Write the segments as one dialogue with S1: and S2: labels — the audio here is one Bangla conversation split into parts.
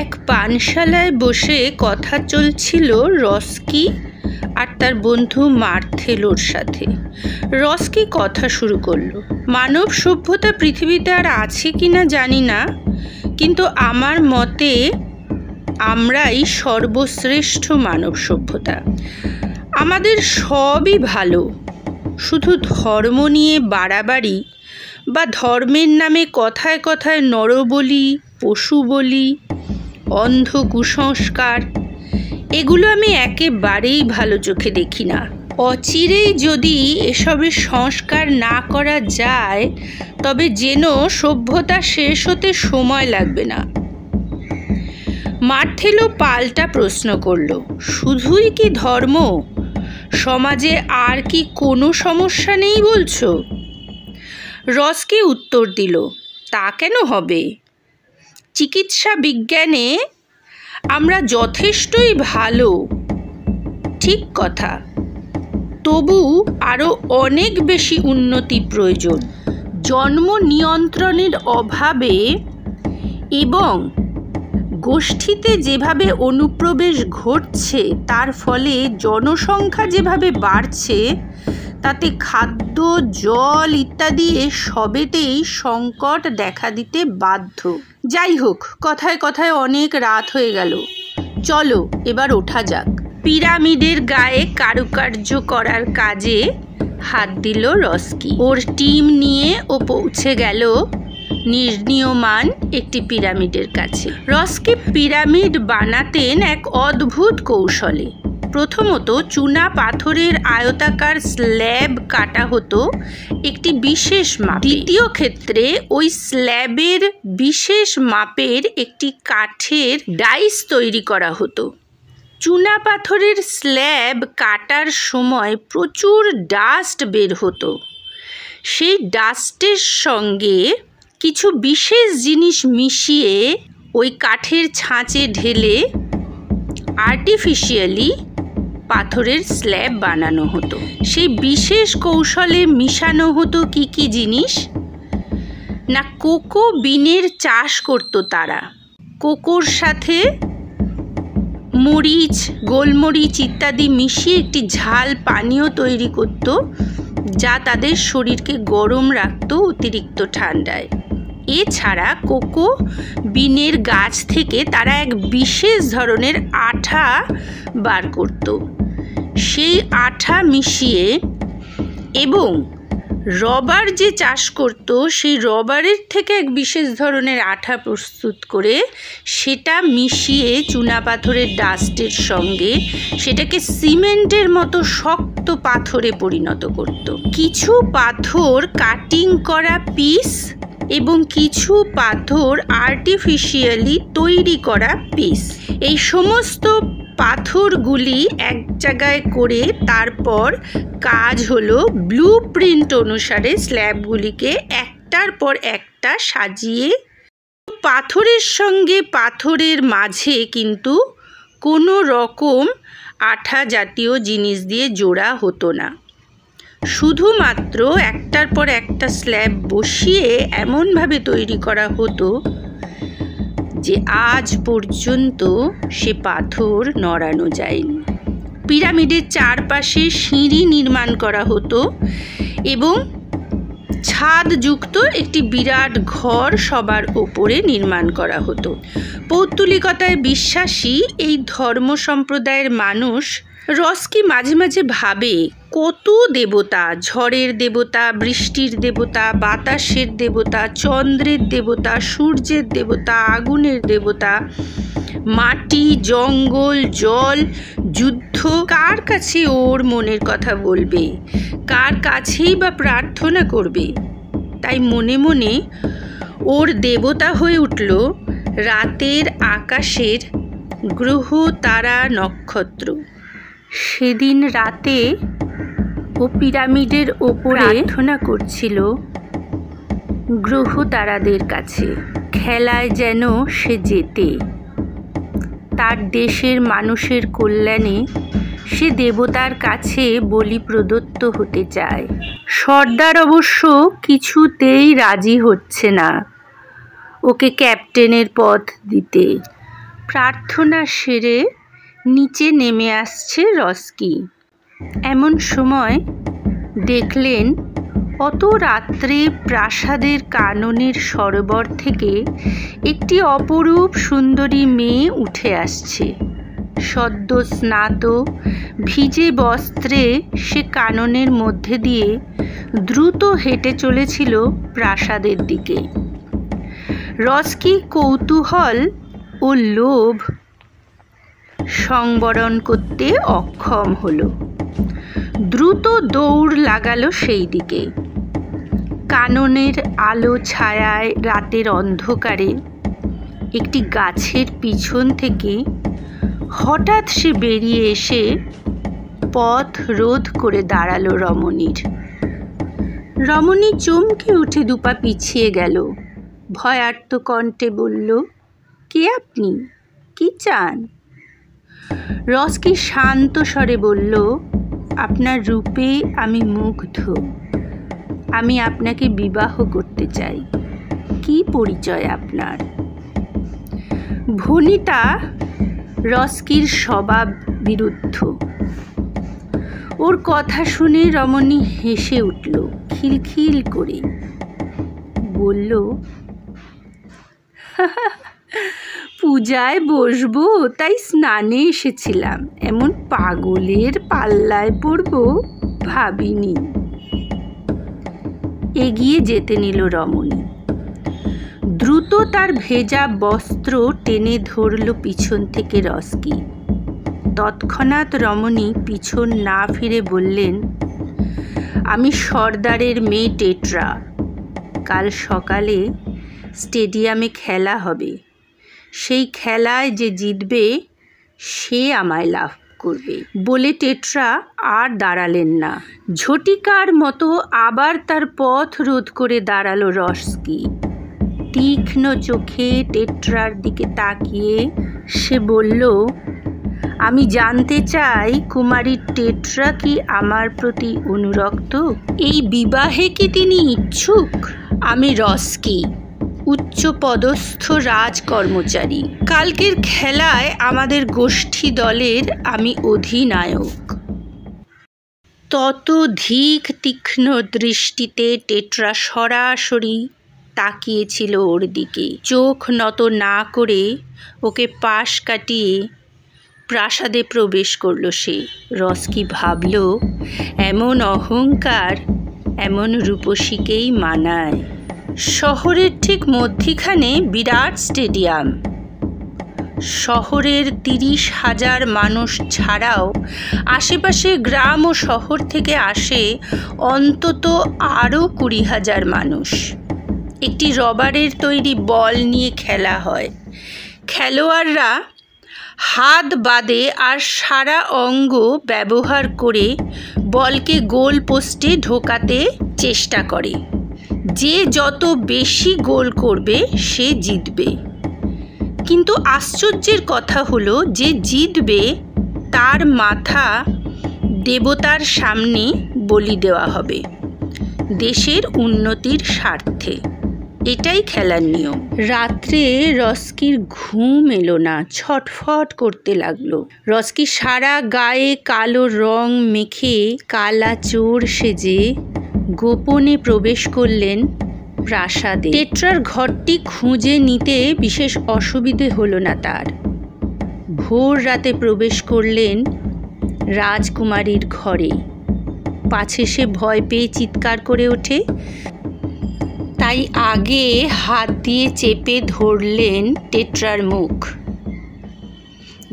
S1: এক পানশালায় বসে কথা চলছিল রস্কি আর তার বন্ধু মার্থেলোর সাথে। রস্কি কথা শুরু করলো, মানব সভ্যতা পৃথিবীতে আর আছে কিনা জানি না, কিন্তু আমার মতে আমরাই সর্বশ্রেষ্ঠ মানব সভ্যতা। আমাদের সবই ভালো, শুধু ধর্ম নিয়ে বাড়াবাড়ি বা ধর্মের নামে কথায় কথায় নরবলি, পশু বলি, অন্ধ কুসংস্কার, এগুলো আমি একেবারেই ভালো চোখে দেখি না। অচিরেই যদি এসবের সংস্কার না করা যায় তবে যেন সভ্যতা শেষ হতে সময় লাগবে না। মার্থেলো পাল্টা প্রশ্ন করল, শুধুই কি ধর্ম? সমাজে আর কি কোনো সমস্যা নেই বলছো? রস্কি উত্তর দিল, তা কেন হবে? চিকিৎসা বিজ্ঞানে আমরা যথেষ্টই ভালো, ঠিক কথা, তবু আরও অনেক বেশি উন্নতি প্রয়োজন। জন্ম নিয়ন্ত্রণের অভাবে এবং গোষ্ঠীতে যেভাবে অনুপ্রবেশ ঘটছে তার ফলে জনসংখ্যা যেভাবে বাড়ছে তাতে খাদ্য, জল ইত্যাদি সবেতেই সংকট দেখা দিতে বাধ্য। যাই হোক, কথায় কথায় অনেক রাত হয়ে গেল, চলো এবার ওঠা যাক। পিরামিডের গায়ে কারুকার্য করার কাজে হাত দিল রস্কি। ওর টিম নিয়ে ও পৌঁছে গেল নির্ণীয়মান একটি পিরামিডের কাছে। রস্কি পিরামিড বানাতেন এক অদ্ভুত কৌশলে। প্রথমত চুনা পাথরের আয়তাকার স্ল্যাব কাটা হতো একটি বিশেষ মাপ। দ্বিতীয় ক্ষেত্রে ওই স্ল্যাবের বিশেষ মাপের একটি কাঠের ডাইস তৈরি করা হতো। চুনা পাথরের স্ল্যাব কাটার সময় প্রচুর ডাস্ট বের হতো। সেই ডাস্টের সঙ্গে কিছু বিশেষ জিনিস মিশিয়ে ওই কাঠের ছাঁচে ঢেলে আর্টিফিশিয়ালি পাথরের স্ল্যাব বানানো হতো। সেই বিশেষ কৌশলে মিশানো হতো কি কি জিনিস না, কোকো বিনের চাষ করতো তারা। কোকোর সাথে মরিচ, গোলমরিচ ইত্যাদি মিশিয়ে একটি ঝাল পানীয় তৈরি করত, যা তাদের শরীরকে গরম রাখত অতিরিক্ত ঠান্ডায়। এছাড়া কোকো বিনের গাছ থেকে তারা এক বিশেষ ধরনের আঠা বার করত। সেই আঠা মিশিয়ে এবং রবার যে চাষ করত সেই রবারের থেকে এক বিশেষ ধরনের আঠা প্রস্তুত করে সেটা মিশিয়ে চুনাপাথরের ডাস্টের সঙ্গে সেটাকে সিমেন্টের মতো শক্ত পাথরে পরিণত করত। কিছু পাথর কাটিং করা পিস এবং কিছু পাথর আর্টিফিশিয়ালি তৈরি করা পিস। এই সমস্ত পাথরগুলি এক জায়গায় করে তারপর কাজ হলো ব্লু প্রিন্ট অনুসারে স্ল্যাবগুলিকে একটার পর একটা সাজিয়ে। পাথরের সঙ্গে পাথরের মাঝে কিন্তু কোনো রকম আঠা জাতীয় জিনিস দিয়ে জোড়া হতো না, শুধুমাত্র একটার পর একটা স্ল্যাব বসিয়ে এমনভাবে তৈরি করা হতো যে আজ পর্যন্ত সে পাথর নড়ানো যায়নি। পিরামিডের চারপাশে সিঁড়ি নির্মাণ করা হতো এবং ছাদযুক্ত একটি বিরাট ঘর সবার ওপরে নির্মাণ করা হতো। পৌত্তলিকতায় বিশ্বাসী এই ধর্ম সম্প্রদায়ের মানুষ, রস্কি মাঝে মাঝে ভাবে কত দেবতা, ঝড়ের দেবতা, বৃষ্টির দেবতা, বাতাসের দেবতা, চন্দ্রের দেবতা, সূর্যের দেবতা, আগুনের দেবতা, মাটি, জঙ্গল, জল, যুদ্ধ, কার কাছে ওর মনের কথা বলবে, কার কাছেই বা প্রার্থনা করবে। তাই মনে মনে ওর দেবতা হয়ে উঠল রাতের আকাশের গ্রহ, তারা, নক্ষত্র। সেদিন রাতে ও পিরামিডের ওপরে প্রার্থনা করছিল গ্রহ তারাদের কাছে, খেলায় যেন সে জেতে। তার দেশের মানুষের কল্যাণে সে দেবতার কাছে বলি প্রদত্ত হতে চায়। সর্দার অবশ্য কিছুতেই রাজি হচ্ছে না। ওকে ক্যাপ্টেনের পদ দিতে। প্রার্থনা সেরে নিচে নেমে আসছে রস্কি। এমন সময় দেখলেন অত রাত্রে প্রাসাদের কাননের সরোবর থেকে একটি অপরূপ সুন্দরী মেয়ে উঠে আসছে। সদ্য স্নাত ভিজে বস্ত্রে সে কাননের মধ্যে দিয়ে দ্রুত হেঁটে চলেছিল প্রাসাদের দিকে। রস্কি কৌতূহল ও লোভ সংবরণ করতে অক্ষম হলো। দ্রুত দৌড় লাগালো সেই দিকে। কাননের আলো ছায়ায় রাতের অন্ধকারে একটি গাছের পিছন থেকে হঠাৎ সে বেরিয়ে এসে পথ রোধ করে দাঁড়ালো রমণীর। রমণী চমকে উঠে দুপা পিছিয়ে গেল। ভয়ার্ত কণ্ঠে বলল, কে আপনি? কি চান? রস্কি শান্ত স্বরে বলল, আপনার রূপে আমি মুগ্ধ। আমি আপনাকে বিবাহ করতে চাই। কি পরিচয় আপনার? ভনিতা রস্কির স্বভাব বিরুদ্ধ। ওর কথা শুনে রমণী হেসে উঠল খিলখিল করে। বলল, পূজায় বসবো তাই স্নানে এসেছিলাম, এমন পাগলের পাল্লায় পড়বো ভাবিনি। এগিয়ে যেতে নিল রমণী। দ্রুত তার ভেজা বস্ত্র টেনে ধরল পিছন থেকে রস্কি। তৎক্ষণাৎ রমণী পিছন না ফিরে বললেন, আমি সর্দারের মেয়ে টেট্রা। কাল সকালে স্টেডিয়ামে খেলা হবে। সেই খেলায় যে জিতবে সে আমায় লাভ করবে। বলে টেট্রা আর দাঁড়ালেন না। ঝটিকার মতো আবার তার পথ রোধ করে দাঁড়ালো রস্কি। তীক্ষ্ণ চোখে টেট্রার দিকে তাকিয়ে সে বলল, আমি জানতে চাই কুমারী টেট্রা কি আমার প্রতি অনুরক্ত? এই বিবাহে কি তিনি ইচ্ছুক? আমি রস্কি, উচ্চপদস্থ রাজকর্মচারী। কালকের খেলায় আমাদের গোষ্ঠী দলের আমি অধিনায়ক। ততোধিক তীক্ষ্ণ দৃষ্টিতে টেট্রা সরাসরি তাকিয়েছিল ওর দিকে। চোখ নত না করে ওকে পাশ কাটিয়ে প্রাসাদে প্রবেশ করল সে। রস্কি ভাবল, এমন অহংকার এমন রূপসীকেই মানায়। শহরের ঠিক মধ্যিখানে বিরাট স্টেডিয়াম। শহরের 30,000 মানুষ ছাড়াও আশেপাশে গ্রাম ও শহর থেকে আসে অন্তত আরও 20,000 মানুষ। একটি রবারের তৈরি বল নিয়ে খেলা হয়। খেলোয়াড়রা হাত বাদে আর সারা অঙ্গ ব্যবহার করে বলকে গোল পোস্টে ঢোকাতে চেষ্টা করে। যে যত বেশি গোল করবে সে জিতবে। কিন্তু আশ্চর্যের কথা হলো, যে জিতবে তার মাথা দেবতার সামনে বলি দেওয়া হবে দেশের উন্নতির স্বার্থে। এটাই খেলার নিয়ম। রাত্রে রস্কির ঘুম এলো না, ছটফট করতে লাগলো। রস্কি সারা গায়ে কালো রং মেখে কালা চোর সেজে গোপনে প্রবেশ করলেন প্রাসাদে। টেট্রার ঘরটি খুঁজে নিতে বিশেষ অসুবিধে হলো না তার। ভোর রাতে প্রবেশ করলেন রাজকুমারীর ঘরে। পাছে সে ভয় পেয়ে চিৎকার করে ওঠে, তাই আগে হাত দিয়ে চেপে ধরলেন টেট্রার মুখ।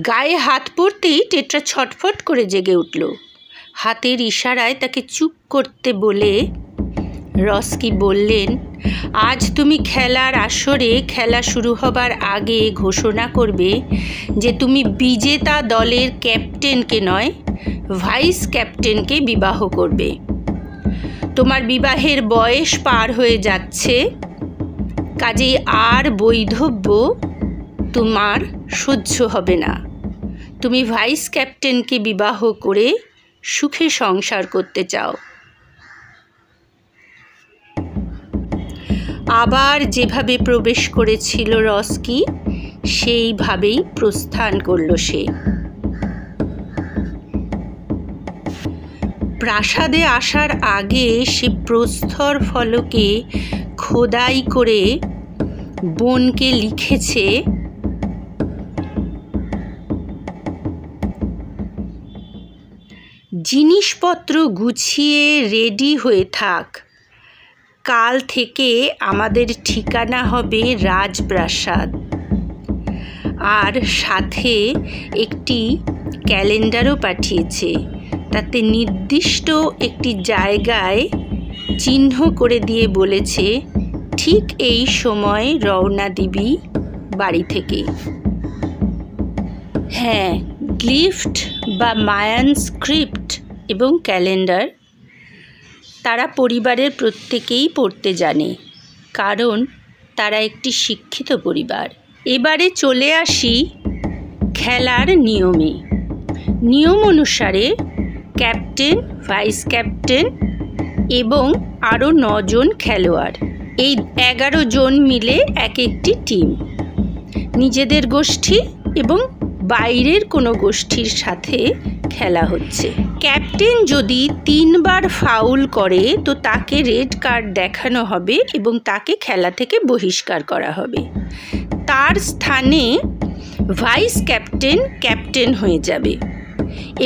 S1: গায়ে হাত পড়তেই টেট্রা ছটফট করে জেগে উঠল। হাতের ইশারায় তাকে চুপ করতে বলে রস্কি বললেন, আজ তুমি খেলার আসরে খেলা শুরু হবার আগে ঘোষণা করবে যে তুমি বিজেতা দলের ক্যাপ্টেনকে নয়, ভাইস ক্যাপ্টেনকে বিবাহ করবে। তোমার বিবাহের বয়স পার হয়ে যাচ্ছে, কাজেই আর বৈধব্য তোমার সহ্য হবে না। তুমি ভাইস ক্যাপ্টেনকে বিবাহ করে সুখে সংসার করতে চাও। আবার যেভাবে প্রবেশ করেছিল রস্কি সেইভাবেই প্রস্থান করল সে। প্রাসাদে আসার আগে সে প্রস্তর ফলকে খোদাই করে বোনকে লিখেছে, জিনিসপত্র গুছিয়ে রেডি হয়ে থাক, কাল থেকে আমাদের ঠিকানা হবে রাজপ্রাসাদ। আর সাথে একটি ক্যালেন্ডারও পাঠিয়েছে, তাতে নির্দিষ্ট একটি জায়গায় চিহ্ন করে দিয়ে বলেছে ঠিক এই সময় রওনা দিবি বাড়ি থেকে। হ্যাঁ, গ্লিফট বা মায়ান স্ক্রিপ্ট এবং ক্যালেন্ডার তারা পরিবারের প্রত্যেকেই পড়তে জানে, কারণ তারা একটি শিক্ষিত পরিবার। এবারে চলে আসি খেলার নিয়মে। নিয়ম অনুসারে ক্যাপ্টেন, ভাইস ক্যাপ্টেন এবং আরও 9 জন খেলোয়াড়, এই 11 জন মিলে এক একটি টিম, নিজেদের গোষ্ঠী এবং বাইরের কোনো গোষ্ঠীর সাথে খেলা হচ্ছে। ক্যাপ্টেন যদি 3 বার ফাউল করে তো তাকে রেড কার্ড দেখানো হবে এবং তাকে খেলা থেকে বহিষ্কার করা হবে। তার স্থানে ভাইস ক্যাপ্টেন ক্যাপ্টেন হয়ে যাবে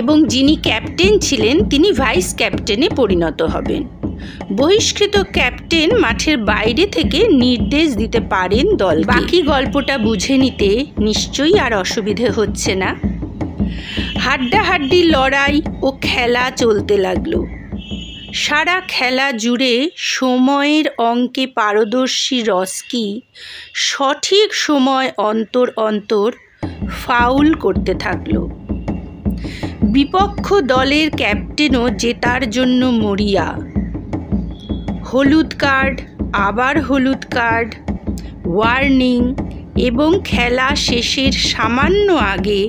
S1: এবং যিনি ক্যাপ্টেন ছিলেন তিনি ভাইস ক্যাপ্টেনে পরিণত হবেন। বহিষ্কৃত ক্যাপ্টেন মাঠের বাইরে থেকে নির্দেশ দিতে পারেন দল। বাকি গল্পটা বুঝে নিতে নিশ্চয়ই আর অসুবিধে হচ্ছে না। হাড্ডাহাড্ডি লড়াই ও খেলা চলতে লাগলো। সারা খেলা জুড়ে সময়ের অঙ্কে পারদর্শী রস্কি সঠিক সময় অন্তর অন্তর ফাউল করতে থাকলো। বিপক্ষ দলের ক্যাপ্টেনও জেতার জন্য মরিয়া। হলুদ কার্ড, আবার হলুদ কার্ড, ওয়ার্নিং এবং খেলা শেষের সামান্য আগে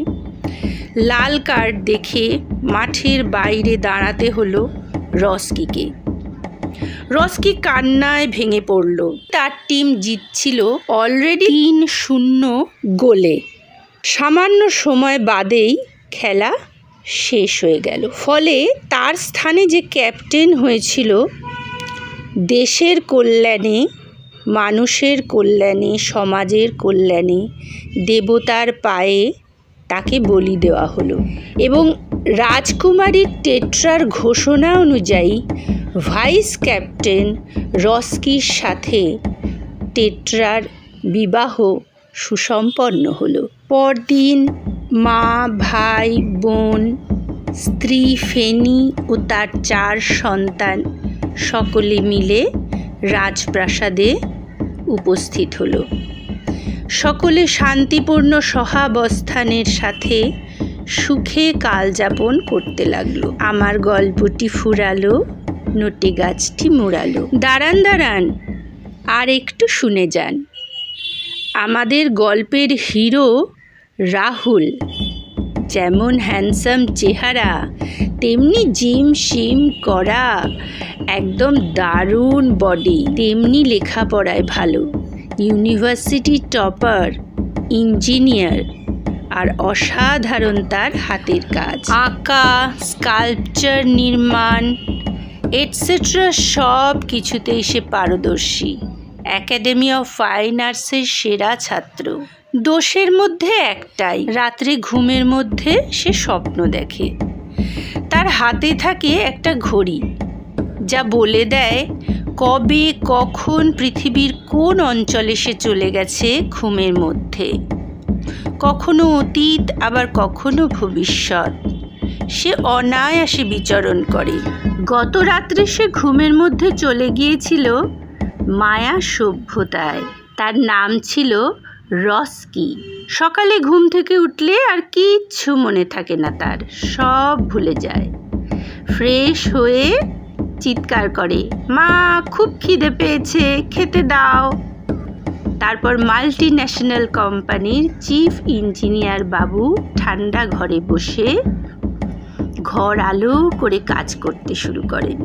S1: লাল কার্ড দেখে মাঠের বাইরে দাঁড়াতে হলো রস্কিকে। রস্কি কান্নায় ভেঙে পড়ল। তার টিম জিতছিল অলরেডি 3-0 গোলে। সামান্য সময় বাদেই খেলা শেষ হয়ে গেল। ফলে তার স্থানে যে ক্যাপ্টেন হয়েছিল, দেশের কল্যাণে, মানুষের কল্যাণে, সমাজের কল্যাণে দেবতার পায়ে তাকে বলি দেওয়া হলো এবং রাজকুমারীর টেট্রার ঘোষণা অনুযায়ী ভাইস ক্যাপ্টেন রস্কির সাথে টেট্রার বিবাহ সুসম্পন্ন হলো। পরদিন মা, ভাই, বোন, স্ত্রী ফেনি ও তার 4 সন্তান সকলে মিলে রাজপ্রাসাদে উপস্থিত হলো। সকলে শান্তিপূর্ণ সহাবস্থানের সাথে সুখে কালযাপন করতে লাগলো। আমার গল্পটি ফুরালো, নোটে গাছটি মুড়ালো। দাঁড়ান, আর একটু শুনে যান। আমাদের গল্পের হিরো রাহুল যেমন হ্যান্ডসাম চেহারা, তেমনি জিম শিম করা, একদম দারুণ বডি, তেমনি লেখাপড়ায় ভালো, ইউনিভার্সিটি টপার, ইঞ্জিনিয়ার, আর অসাধারণ তার হাতের কাজ, আঁকা, স্কাল্পচার নির্মাণ এটসেট্রা সব কিছুতেই সে পারদর্শী। একাডেমি অফ ফাইন আর্টসের সেরা ছাত্র। দোষের মধ্যে একটাই, রাত্রে ঘুমের মধ্যে সে স্বপ্ন দেখে। তার হাতে থাকে একটা ঘড়ি, যা বলে দেয় কবে কখন পৃথিবীর কোন অঞ্চলে সে চলে গেছে ঘুমের মধ্যে। কখনো অতীত, আবার কখনো ভবিষ্যৎ। সে অনায়াসে বিচরণ করে। গত রাত্রে সে ঘুমের মধ্যে চলে গিয়েছিল মায়া সভ্যতায়। তার নাম ছিল রস্কি। সকালে ঘুম থেকে উঠলে আর কিচ্ছু মনে থাকে না, তার সব ভুলে যায়। ফ্রেশ হয়ে চিৎকার করে, মা খুব খিদে পেয়েছে, খেতে দাও। তারপর মাল্টি ন্যাশনাল কোম্পানির চিফ ইঞ্জিনিয়ার বাবু ঠান্ডা ঘরে বসে ঘর আলো করে কাজ করতে শুরু করেন।